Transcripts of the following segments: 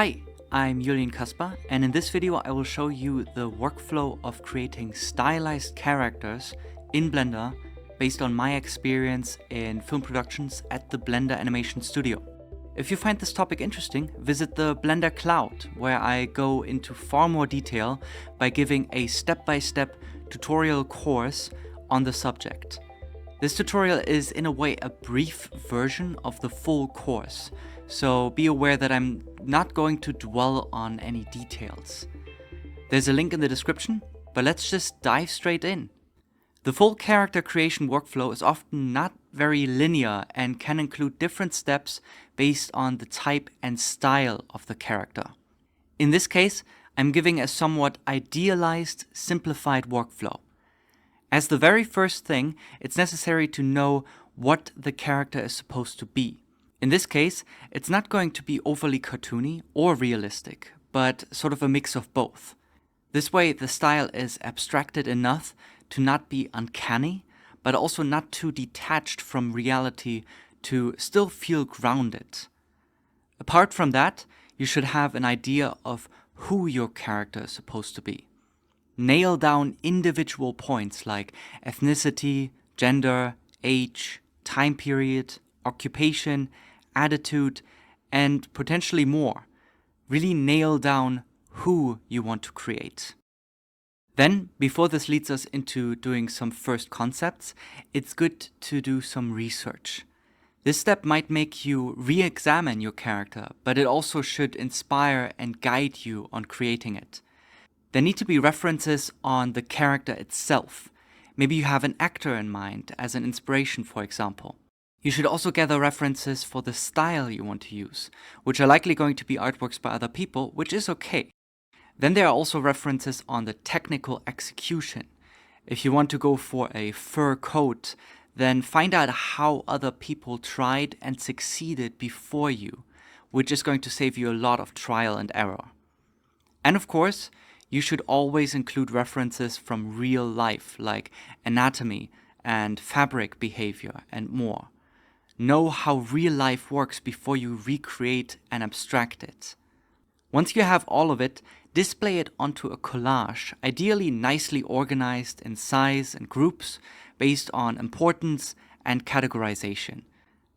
Hi, I'm Julian Kasper, and in this video I will show you the workflow of creating stylized characters in Blender based on my experience in film productions at the Blender Animation Studio. If you find this topic interesting, visit the Blender Cloud, where I go into far more detail by giving a step-by-step tutorial course on the subject. This tutorial is in a way a brief version of the full course, so be aware that I'm not going to dwell on any details. There's a link in the description, but let's just dive straight in. The full character creation workflow is often not very linear and can include different steps based on the type and style of the character. In this case, I'm giving a somewhat idealized, simplified workflow. As the very first thing, it's necessary to know what the character is supposed to be. In this case, it's not going to be overly cartoony or realistic, but sort of a mix of both. This way, the style is abstracted enough to not be uncanny, but also not too detached from reality to still feel grounded. Apart from that, you should have an idea of who your character is supposed to be. Nail down individual points like ethnicity, gender, age, time period, occupation, attitude, and potentially more. Really nail down who you want to create. Then, before this leads us into doing some first concepts, it's good to do some research. This step might make you re-examine your character, but it also should inspire and guide you on creating it. There need to be references on the character itself. Maybe you have an actor in mind as an inspiration, for example. You should also gather references for the style you want to use, which are likely going to be artworks by other people, which is okay. Then there are also references on the technical execution. If you want to go for a fur coat, then find out how other people tried and succeeded before you, which is going to save you a lot of trial and error. And of course, you should always include references from real life, like anatomy and fabric behavior and more. Know how real life works before you recreate and abstract it. Once you have all of it, display it onto a collage, ideally nicely organized in size and groups based on importance and categorization.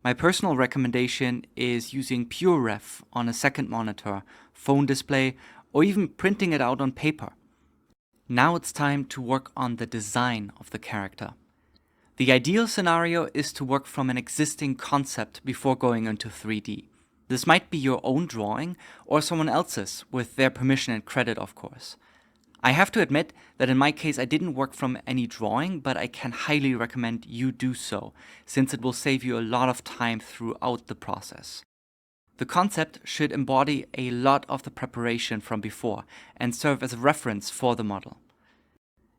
My personal recommendation is using PureRef on a second monitor, phone display, or even printing it out on paper. Now it's time to work on the design of the character. The ideal scenario is to work from an existing concept before going into 3D. This might be your own drawing or someone else's, with their permission and credit, of course. I have to admit that in my case I didn't work from any drawing, but I can highly recommend you do so, since it will save you a lot of time throughout the process. The concept should embody a lot of the preparation from before and serve as a reference for the model.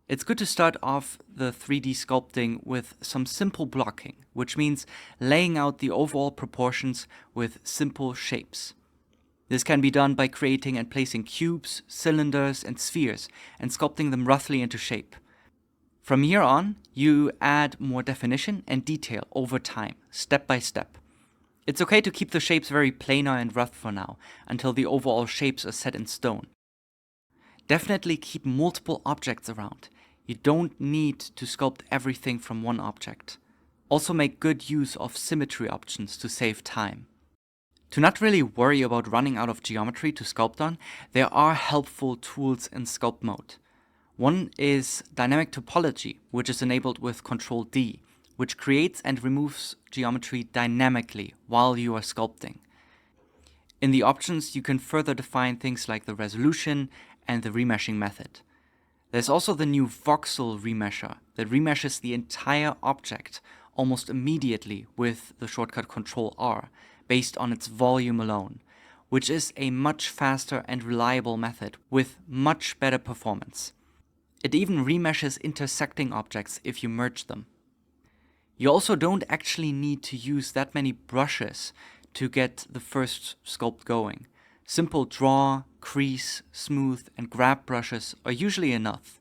It's good to start off the 3D sculpting with some simple blocking, which means laying out the overall proportions with simple shapes. This can be done by creating and placing cubes, cylinders, and spheres, and sculpting them roughly into shape. From here on, you add more definition and detail over time, step by step. It's okay to keep the shapes very planar and rough for now, until the overall shapes are set in stone. Definitely keep multiple objects around. You don't need to sculpt everything from one object. Also make good use of symmetry options to save time. To not really worry about running out of geometry to sculpt on, there are helpful tools in sculpt mode. One is dynamic topology, which is enabled with Ctrl D, which creates and removes geometry dynamically while you are sculpting. In the options, you can further define things like the resolution and the remeshing method. There's also the new voxel remesher that remeshes the entire object almost immediately with the shortcut Ctrl R, based on its volume alone, which is a much faster and reliable method with much better performance. It even remeshes intersecting objects if you merge them. You also don't actually need to use that many brushes to get the first sculpt going. Simple draw, crease, smooth, and grab brushes are usually enough.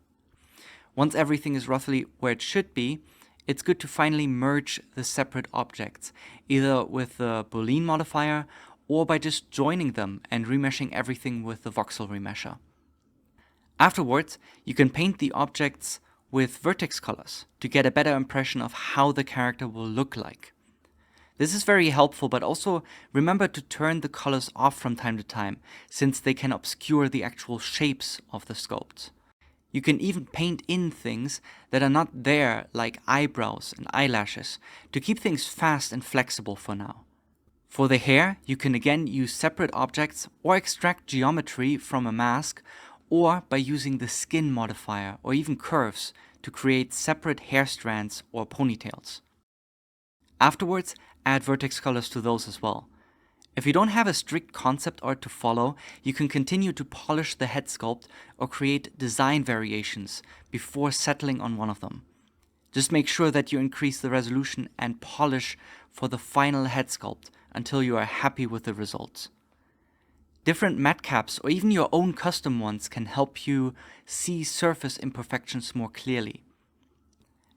Once everything is roughly where it should be, it's good to finally merge the separate objects, either with the Boolean modifier or by just joining them and remeshing everything with the voxel remesher. Afterwards, you can paint the objects with vertex colors to get a better impression of how the character will look like. This is very helpful, but also remember to turn the colors off from time to time, since they can obscure the actual shapes of the sculpt. You can even paint in things that are not there, like eyebrows and eyelashes, to keep things fast and flexible for now. For the hair, you can again use separate objects or extract geometry from a mask, or by using the skin modifier or even curves to create separate hair strands or ponytails. Afterwards, add vertex colors to those as well. If you don't have a strict concept art to follow, you can continue to polish the head sculpt or create design variations before settling on one of them. Just make sure that you increase the resolution and polish for the final head sculpt until you are happy with the results. Different matte caps or even your own custom ones can help you see surface imperfections more clearly.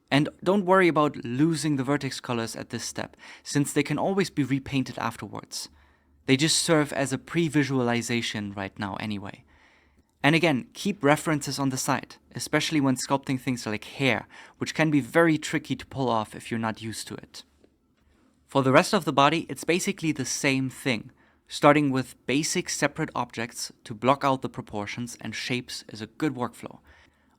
And don't worry about losing the vertex colors at this step, since they can always be repainted afterwards. They just serve as a pre-visualization right now anyway. And again, keep references on the side, especially when sculpting things like hair, which can be very tricky to pull off if you're not used to it. For the rest of the body, it's basically the same thing. Starting with basic separate objects to block out the proportions and shapes is a good workflow.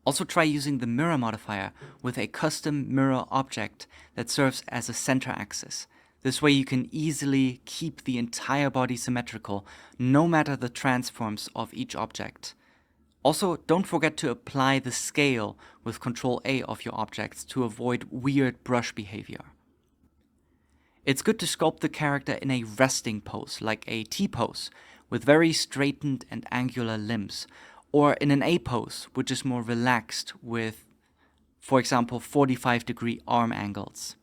Also try using the mirror modifier with a custom mirror object that serves as a center axis. This way you can easily keep the entire body symmetrical, no matter the transforms of each object. Also, don't forget to apply the scale with Ctrl A of your objects to avoid weird brush behavior. It's good to sculpt the character in a resting pose, like a T-pose, with very straightened and angular limbs, or in an A pose, which is more relaxed with, for example, 45-degree arm angles.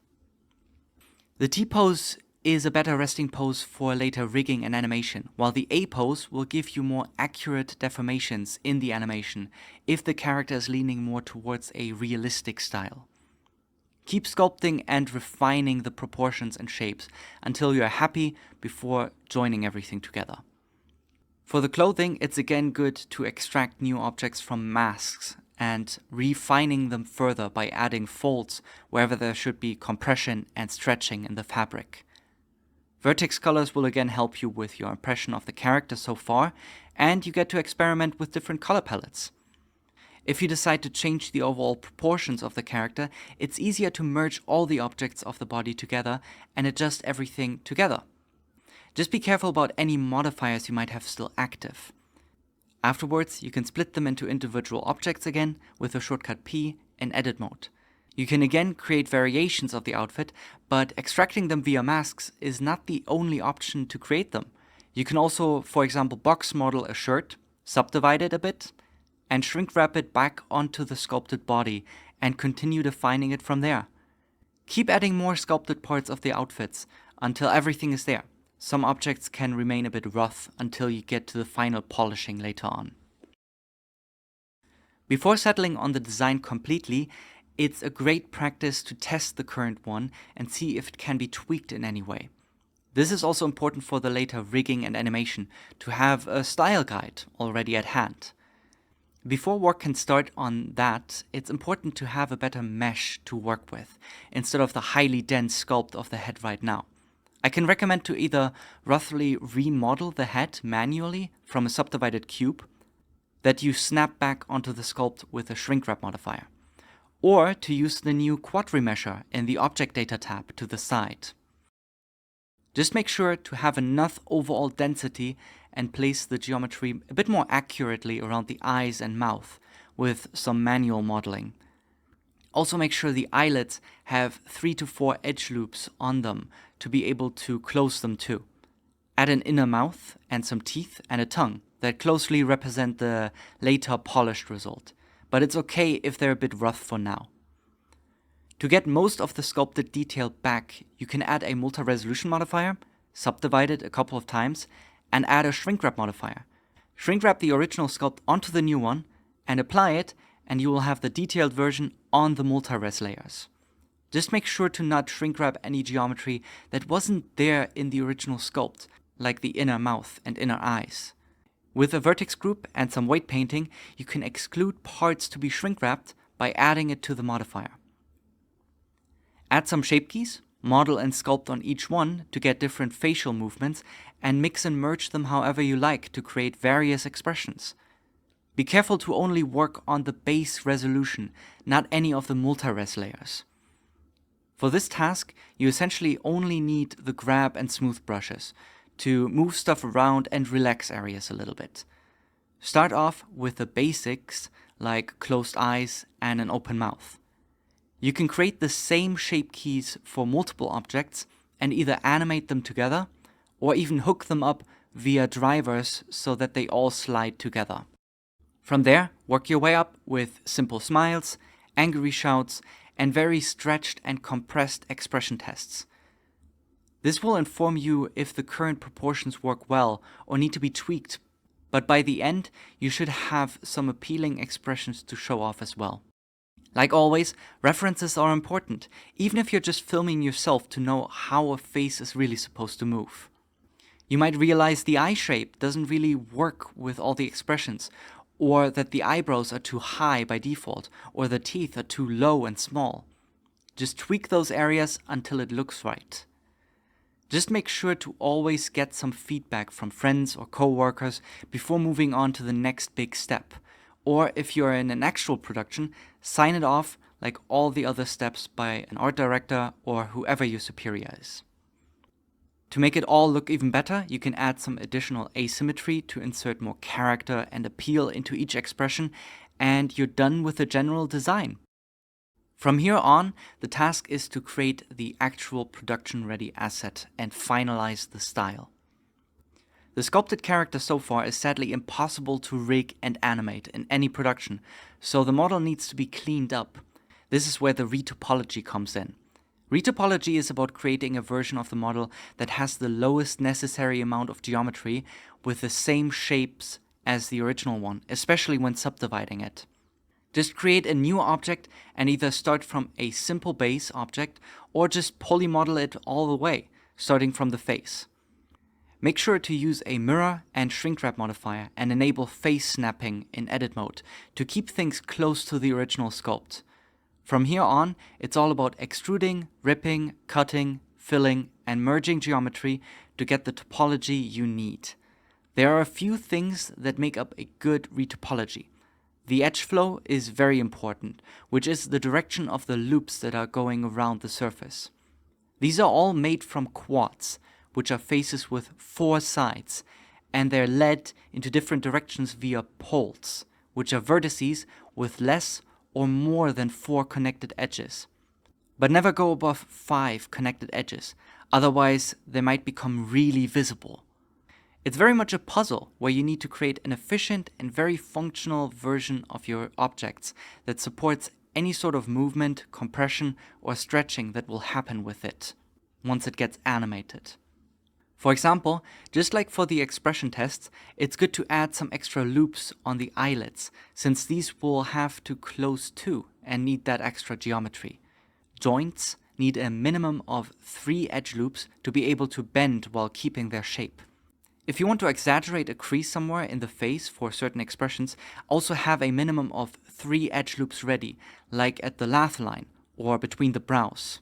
The T pose is a better resting pose for later rigging and animation, while the A pose will give you more accurate deformations in the animation if the character is leaning more towards a realistic style. Keep sculpting and refining the proportions and shapes until you are happy before joining everything together. For the clothing, it's again good to extract new objects from masks and refining them further by adding folds wherever there should be compression and stretching in the fabric. Vertex colors will again help you with your impression of the character so far, and you get to experiment with different color palettes. If you decide to change the overall proportions of the character, it's easier to merge all the objects of the body together and adjust everything together. Just be careful about any modifiers you might have still active. Afterwards, you can split them into individual objects again with the shortcut P in edit mode. You can again create variations of the outfit, but extracting them via masks is not the only option to create them. You can also, for example, box model a shirt, subdivide it a bit, and shrink wrap it back onto the sculpted body and continue defining it from there. Keep adding more sculpted parts of the outfits until everything is there. Some objects can remain a bit rough until you get to the final polishing later on. Before settling on the design completely, it's a great practice to test the current one and see if it can be tweaked in any way. This is also important for the later rigging and animation, to have a style guide already at hand. Before work can start on that, it's important to have a better mesh to work with, instead of the highly dense sculpt of the head right now. I can recommend to either roughly remodel the head manually from a subdivided cube that you snap back onto the sculpt with a shrink wrap modifier, or to use the new quad remesher in the object data tab to the side. Just make sure to have enough overall density and place the geometry a bit more accurately around the eyes and mouth with some manual modeling. Also make sure the eyelids have 3 to 4 edge loops on them to be able to close them too. Add an inner mouth and some teeth and a tongue that closely represent the later polished result, but it's okay if they're a bit rough for now. To get most of the sculpted detail back, you can add a multi-resolution modifier, subdivide it a couple of times, and add a shrink wrap modifier. Shrink wrap the original sculpt onto the new one and apply it, and you will have the detailed version on the multi-res layers. Just make sure to not shrink wrap any geometry that wasn't there in the original sculpt, like the inner mouth and inner eyes. With a vertex group and some weight painting, you can exclude parts to be shrink wrapped by adding it to the modifier. Add some shape keys, model and sculpt on each one to get different facial movements, and mix and merge them however you like to create various expressions. Be careful to only work on the base resolution, not any of the multi-res layers. For this task, you essentially only need the grab and smooth brushes to move stuff around and relax areas a little bit. Start off with the basics like closed eyes and an open mouth. You can create the same shape keys for multiple objects and either animate them together or even hook them up via drivers so that they all slide together. From there, work your way up with simple smiles, angry shouts, and very stretched and compressed expression tests. This will inform you if the current proportions work well or need to be tweaked, but by the end, you should have some appealing expressions to show off as well. Like always, references are important, even if you're just filming yourself to know how a face is really supposed to move. You might realize the eye shape doesn't really work with all the expressions, or that the eyebrows are too high by default, or the teeth are too low and small. Just tweak those areas until it looks right. Just make sure to always get some feedback from friends or co-workers before moving on to the next big step. Or if you're in an actual production, sign it off like all the other steps by an art director or whoever your superior is. To make it all look even better, you can add some additional asymmetry to insert more character and appeal into each expression, and you're done with the general design. From here on, the task is to create the actual production-ready asset and finalize the style. The sculpted character so far is sadly impossible to rig and animate in any production, so the model needs to be cleaned up. This is where the retopology comes in. Retopology is about creating a version of the model that has the lowest necessary amount of geometry with the same shapes as the original one, especially when subdividing it. Just create a new object and either start from a simple base object or just polymodel it all the way, starting from the face. Make sure to use a mirror and shrink wrap modifier and enable face snapping in edit mode to keep things close to the original sculpt. From here on, it's all about extruding, ripping, cutting, filling, and merging geometry to get the topology you need. There are a few things that make up a good retopology. The edge flow is very important, which is the direction of the loops that are going around the surface. These are all made from quads, which are faces with 4 sides, and they're led into different directions via poles, which are vertices with less or more than 4 connected edges. But never go above 5 connected edges, otherwise they might become really visible. It's very much a puzzle where you need to create an efficient and very functional version of your objects that supports any sort of movement, compression, or stretching that will happen with it once it gets animated. For example, just like for the expression tests, it's good to add some extra loops on the eyelids, since these will have to close too and need that extra geometry. Joints need a minimum of 3 edge loops to be able to bend while keeping their shape. If you want to exaggerate a crease somewhere in the face for certain expressions, also have a minimum of 3 edge loops ready, like at the laugh line or between the brows.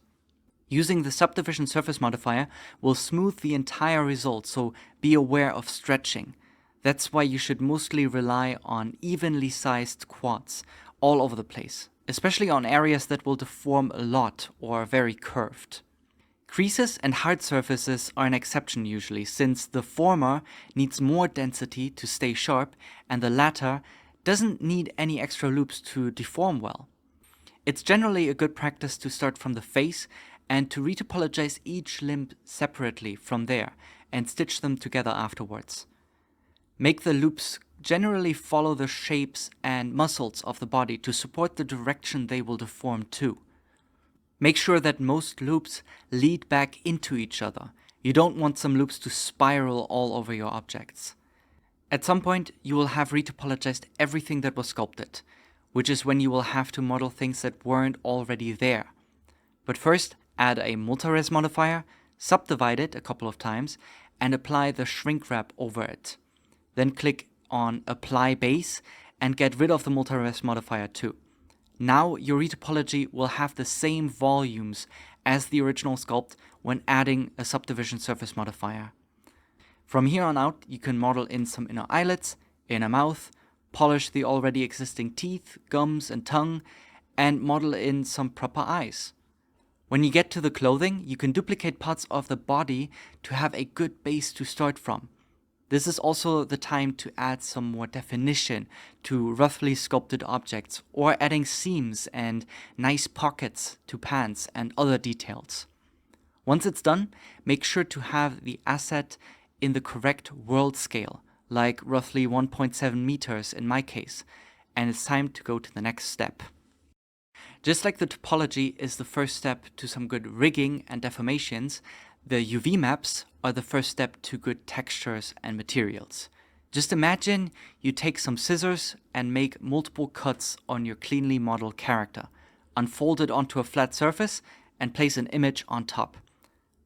Using the subdivision surface modifier will smooth the entire result, so be aware of stretching. That's why you should mostly rely on evenly sized quads all over the place, especially on areas that will deform a lot or are very curved. Creases and hard surfaces are an exception usually, since the former needs more density to stay sharp and the latter doesn't need any extra loops to deform well. It's generally a good practice to start from the face and to retopologize each limb separately from there and stitch them together afterwards. Make the loops generally follow the shapes and muscles of the body to support the direction they will deform to. Make sure that most loops lead back into each other. You don't want some loops to spiral all over your objects. At some point, you will have retopologized everything that was sculpted, which is when you will have to model things that weren't already there. But first, add a multi-res modifier, subdivide it a couple of times, and apply the shrink wrap over it. Then click on Apply Base and get rid of the multi-rest modifier too. Now your retopology will have the same volumes as the original sculpt when adding a subdivision surface modifier. From here on out, you can model in some inner eyelets, inner mouth, polish the already existing teeth, gums and tongue, and model in some proper eyes. When you get to the clothing, you can duplicate parts of the body to have a good base to start from. This is also the time to add some more definition to roughly sculpted objects, or adding seams and nice pockets to pants and other details. Once it's done, make sure to have the asset in the correct world scale, like roughly 1.7 meters in my case, and it's time to go to the next step. Just like the topology is the first step to some good rigging and deformations, the UV maps are the first step to good textures and materials. Just imagine you take some scissors and make multiple cuts on your cleanly modeled character, unfold it onto a flat surface, and place an image on top.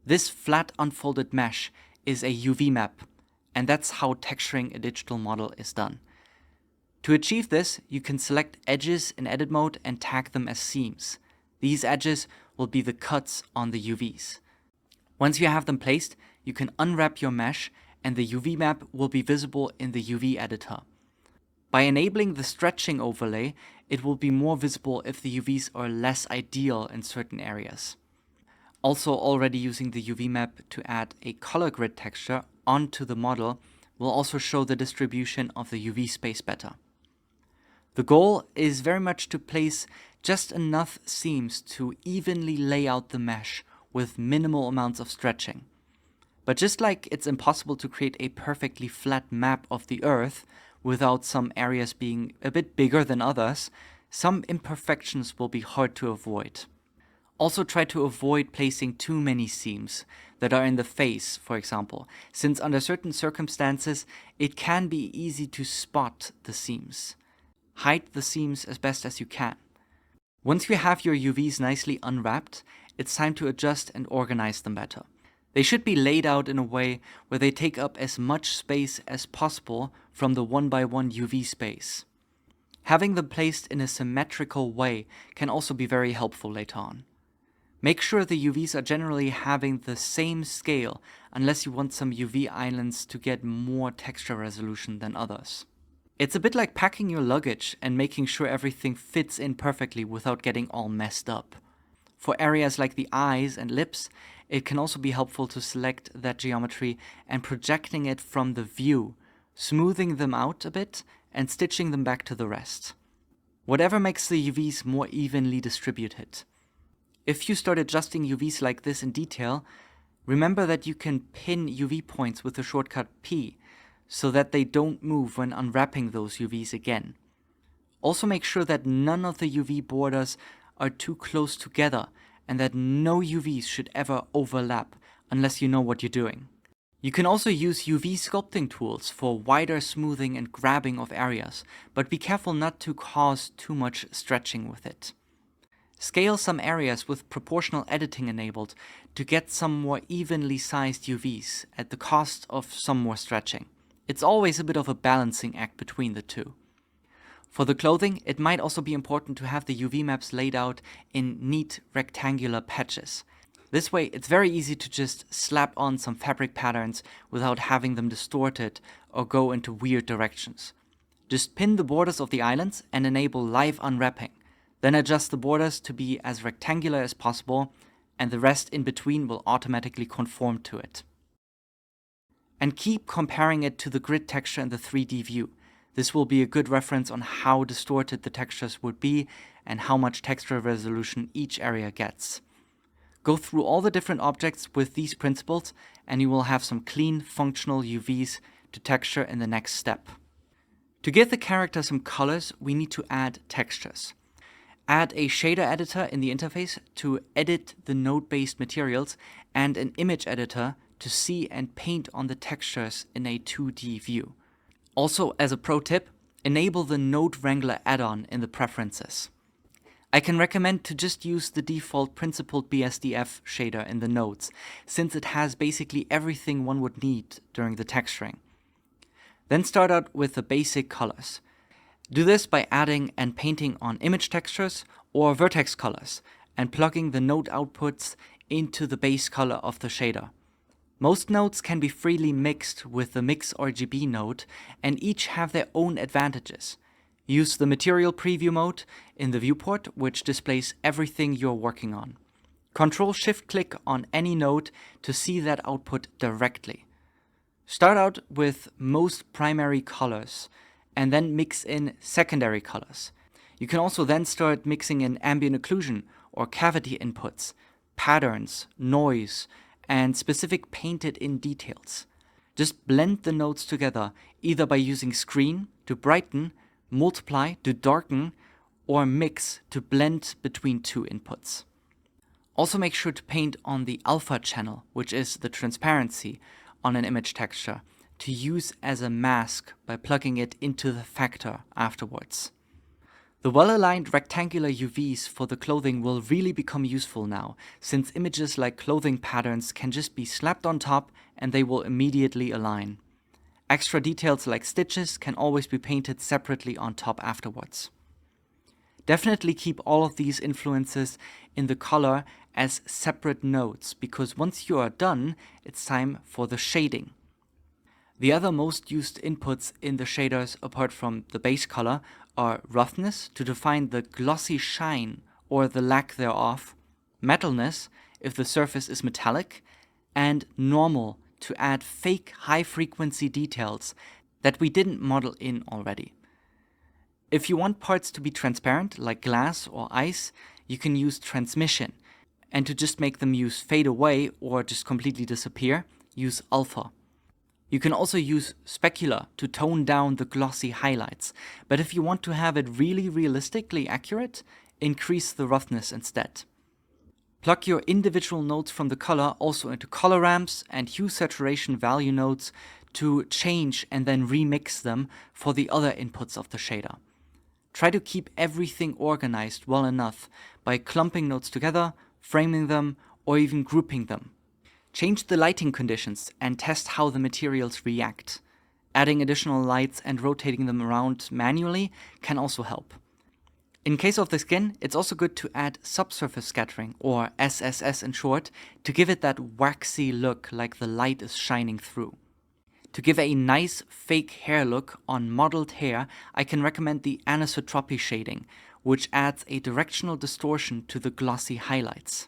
This flat unfolded mesh is a UV map, and that's how texturing a digital model is done. To achieve this, you can select edges in edit mode and tag them as seams. These edges will be the cuts on the UVs. Once you have them placed, you can unwrap your mesh and the UV map will be visible in the UV editor. By enabling the stretching overlay, it will be more visible if the UVs are less ideal in certain areas. Also, already using the UV map to add a color grid texture onto the model will also show the distribution of the UV space better. The goal is very much to place just enough seams to evenly lay out the mesh with minimal amounts of stretching. But just like it's impossible to create a perfectly flat map of the Earth without some areas being a bit bigger than others, some imperfections will be hard to avoid. Also try to avoid placing too many seams that are in the face, for example, since under certain circumstances it can be easy to spot the seams. Hide the seams as best as you can. Once you have your UVs nicely unwrapped, it's time to adjust and organize them better. They should be laid out in a way where they take up as much space as possible from the 1x1 UV space. Having them placed in a symmetrical way can also be very helpful later on. Make sure the UVs are generally having the same scale unless you want some UV islands to get more texture resolution than others. It's a bit like packing your luggage and making sure everything fits in perfectly without getting all messed up. For areas like the eyes and lips, it can also be helpful to select that geometry and projecting it from the view, smoothing them out a bit and stitching them back to the rest. Whatever makes the UVs more evenly distributed. If you start adjusting UVs like this in detail, remember that you can pin UV points with the shortcut P, so that they don't move when unwrapping those UVs again. Also make sure that none of the UV borders are too close together and that no UVs should ever overlap unless you know what you're doing. You can also use UV sculpting tools for wider smoothing and grabbing of areas, but be careful not to cause too much stretching with it. Scale some areas with proportional editing enabled to get some more evenly sized UVs at the cost of some more stretching. It's always a bit of a balancing act between the two. For the clothing, it might also be important to have the UV maps laid out in neat rectangular patches. This way, it's very easy to just slap on some fabric patterns without having them distorted or go into weird directions. Just pin the borders of the islands and enable live unwrapping. Then adjust the borders to be as rectangular as possible, and the rest in between will automatically conform to it. And keep comparing it to the grid texture in the 3D view. This will be a good reference on how distorted the textures would be and how much texture resolution each area gets. Go through all the different objects with these principles and you will have some clean, functional UVs to texture in the next step. To give the character some colors, we need to add textures. Add a shader editor in the interface to edit the node-based materials and an image editor to see and paint on the textures in a 2D view. Also, as a pro tip, enable the Node Wrangler add-on in the preferences. I can recommend to just use the default principled BSDF shader in the nodes, since it has basically everything one would need during the texturing. Then start out with the basic colors. Do this by adding and painting on image textures or vertex colors and plugging the node outputs into the base color of the shader. Most nodes can be freely mixed with the Mix RGB node and each have their own advantages. Use the material preview mode in the viewport, which displays everything you're working on. Ctrl-Shift-Click on any node to see that output directly. Start out with most primary colors and then mix in secondary colors. You can also then start mixing in ambient occlusion or cavity inputs, patterns, noise, and specific painted-in details. Just blend the nodes together, either by using screen to brighten, multiply to darken, or mix to blend between two inputs. Also make sure to paint on the alpha channel, which is the transparency on an image texture, to use as a mask by plugging it into the factor afterwards. The well-aligned rectangular UVs for the clothing will really become useful now, since images like clothing patterns can just be slapped on top and they will immediately align. Extra details like stitches can always be painted separately on top afterwards. Definitely keep all of these influences in the color as separate nodes, because once you are done, it's time for the shading. The other most used inputs in the shaders, apart from the base color, are roughness to define the glossy shine or the lack thereof, metalness if the surface is metallic, and normal to add fake high-frequency details that we didn't model in already. If you want parts to be transparent, like glass or ice, you can use transmission, and to just make them use fade away or just completely disappear, use alpha. You can also use specular to tone down the glossy highlights, but if you want to have it really realistically accurate, increase the roughness instead. Plug your individual nodes from the color also into color ramps and hue saturation value nodes to change and then remix them for the other inputs of the shader. Try to keep everything organized well enough by clumping nodes together, framing them, or even grouping them. Change the lighting conditions and test how the materials react. Adding additional lights and rotating them around manually can also help. In case of the skin, it's also good to add subsurface scattering, or SSS in short, to give it that waxy look like the light is shining through. To give a nice fake hair look on modeled hair, I can recommend the anisotropy shading, which adds a directional distortion to the glossy highlights.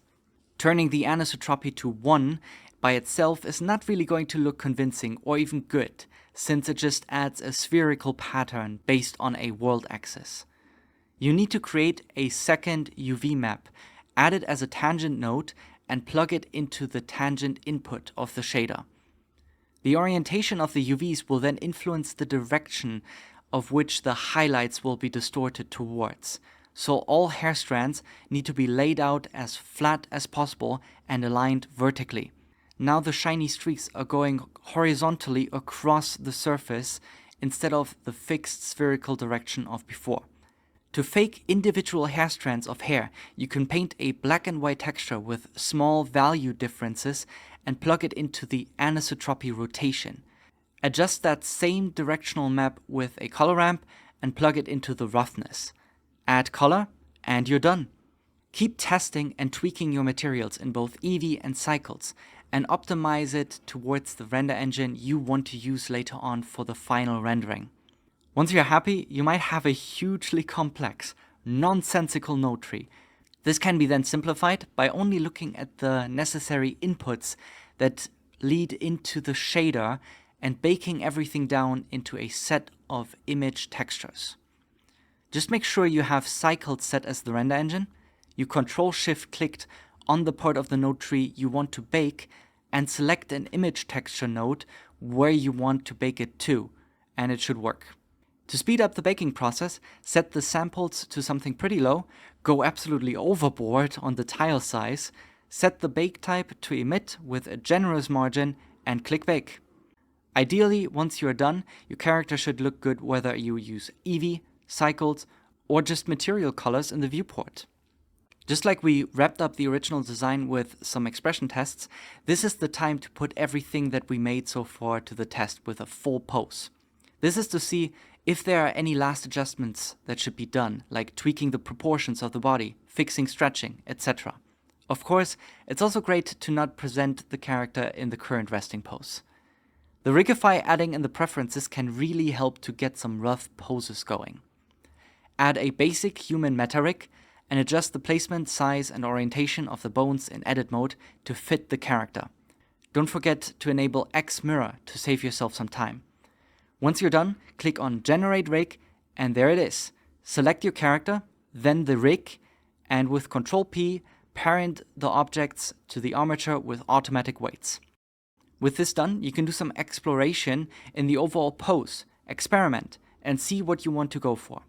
Turning the anisotropy to 1 by itself is not really going to look convincing or even good, since it just adds a spherical pattern based on a world axis. You need to create a second UV map, add it as a tangent node, and plug it into the tangent input of the shader. The orientation of the UVs will then influence the direction of which the highlights will be distorted towards. So all hair strands need to be laid out as flat as possible and aligned vertically. Now the shiny streaks are going horizontally across the surface instead of the fixed spherical direction of before. To fake individual hair strands of hair, you can paint a black and white texture with small value differences and plug it into the anisotropy rotation. Adjust that same directional map with a color ramp and plug it into the roughness. Add color, and you're done. Keep testing and tweaking your materials in both Eevee and Cycles, and optimize it towards the render engine you want to use later on for the final rendering. Once you're happy, you might have a hugely complex, nonsensical node tree. This can be then simplified by only looking at the necessary inputs that lead into the shader and baking everything down into a set of image textures. Just make sure you have Cycled set as the render engine. You Ctrl-Shift-Clicked on the part of the node tree you want to bake and select an image texture node where you want to bake it to, and it should work. To speed up the baking process, set the samples to something pretty low, go absolutely overboard on the tile size, set the bake type to emit with a generous margin, and click bake. Ideally, once you're done, your character should look good whether you use Eevee, Cycles, or just material colors in the viewport. Just like we wrapped up the original design with some expression tests, this is the time to put everything that we made so far to the test with a full pose. This is to see if there are any last adjustments that should be done, like tweaking the proportions of the body, fixing stretching, etc. Of course, it's also great to not present the character in the current resting pose. The rigify adding in the preferences can really help to get some rough poses going. Add a basic human meta rig and adjust the placement, size and orientation of the bones in edit mode to fit the character. Don't forget to enable X mirror to save yourself some time. Once you're done, click on Generate Rig and there it is. Select your character, then the rig, and with Ctrl P, parent the objects to the armature with automatic weights. With this done, you can do some exploration in the overall pose, experiment, and see what you want to go for.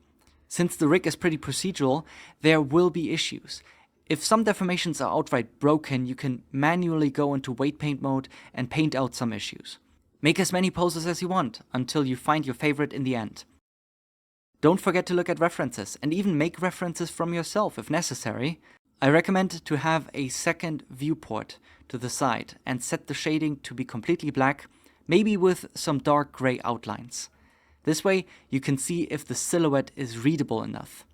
Since the rig is pretty procedural, there will be issues. If some deformations are outright broken, you can manually go into weight paint mode and paint out some issues. Make as many poses as you want until you find your favorite in the end. Don't forget to look at references and even make references from yourself if necessary. I recommend to have a second viewport to the side and set the shading to be completely black, maybe with some dark gray outlines. This way you can see if the silhouette is readable enough.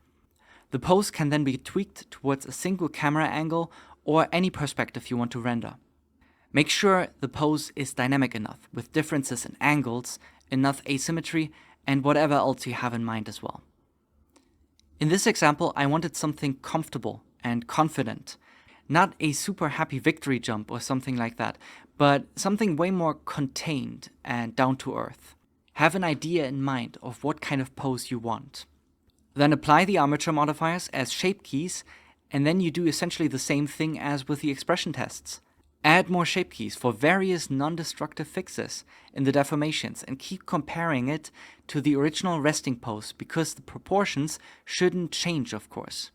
The pose can then be tweaked towards a single camera angle or any perspective you want to render. Make sure the pose is dynamic enough, with differences in angles, enough asymmetry, and whatever else you have in mind as well. In this example, I wanted something comfortable and confident. Not a super happy victory jump or something like that, but something way more contained and down to earth. Have an idea in mind of what kind of pose you want. Then apply the armature modifiers as shape keys, and then you do essentially the same thing as with the expression tests. Add more shape keys for various non-destructive fixes in the deformations and keep comparing it to the original resting pose because the proportions shouldn't change, of course.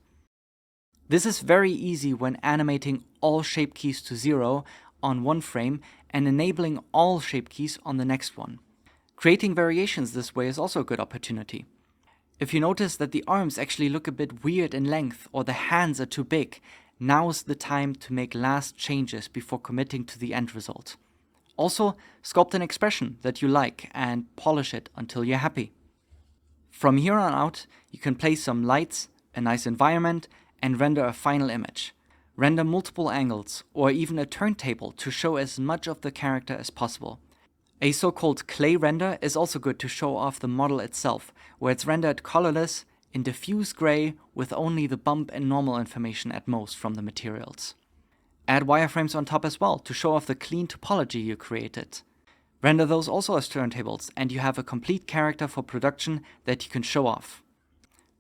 This is very easy when animating all shape keys to 0 on one frame and enabling all shape keys on the next one. Creating variations this way is also a good opportunity. If you notice that the arms actually look a bit weird in length or the hands are too big, now's the time to make last changes before committing to the end result. Also, sculpt an expression that you like and polish it until you're happy. From here on out, you can place some lights, a nice environment, and render a final image. Render multiple angles or even a turntable to show as much of the character as possible. A so-called clay render is also good to show off the model itself, where it's rendered colorless in diffuse gray with only the bump and normal information at most from the materials. Add wireframes on top as well to show off the clean topology you created. Render those also as turntables and you have a complete character for production that you can show off.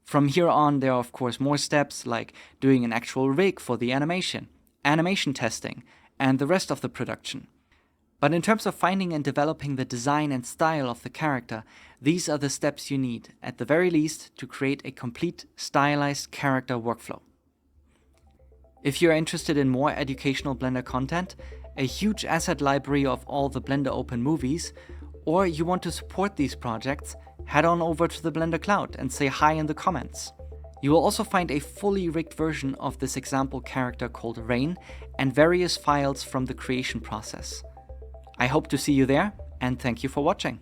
From here on there are of course more steps like doing an actual rig for the animation testing, and the rest of the production. But in terms of finding and developing the design and style of the character, these are the steps you need, at the very least, to create a complete stylized character workflow. If you're interested in more educational Blender content, a huge asset library of all the Blender Open movies, or you want to support these projects, head on over to the Blender Cloud and say hi in the comments. You will also find a fully rigged version of this example character called Rain and various files from the creation process. I hope to see you there, and thank you for watching.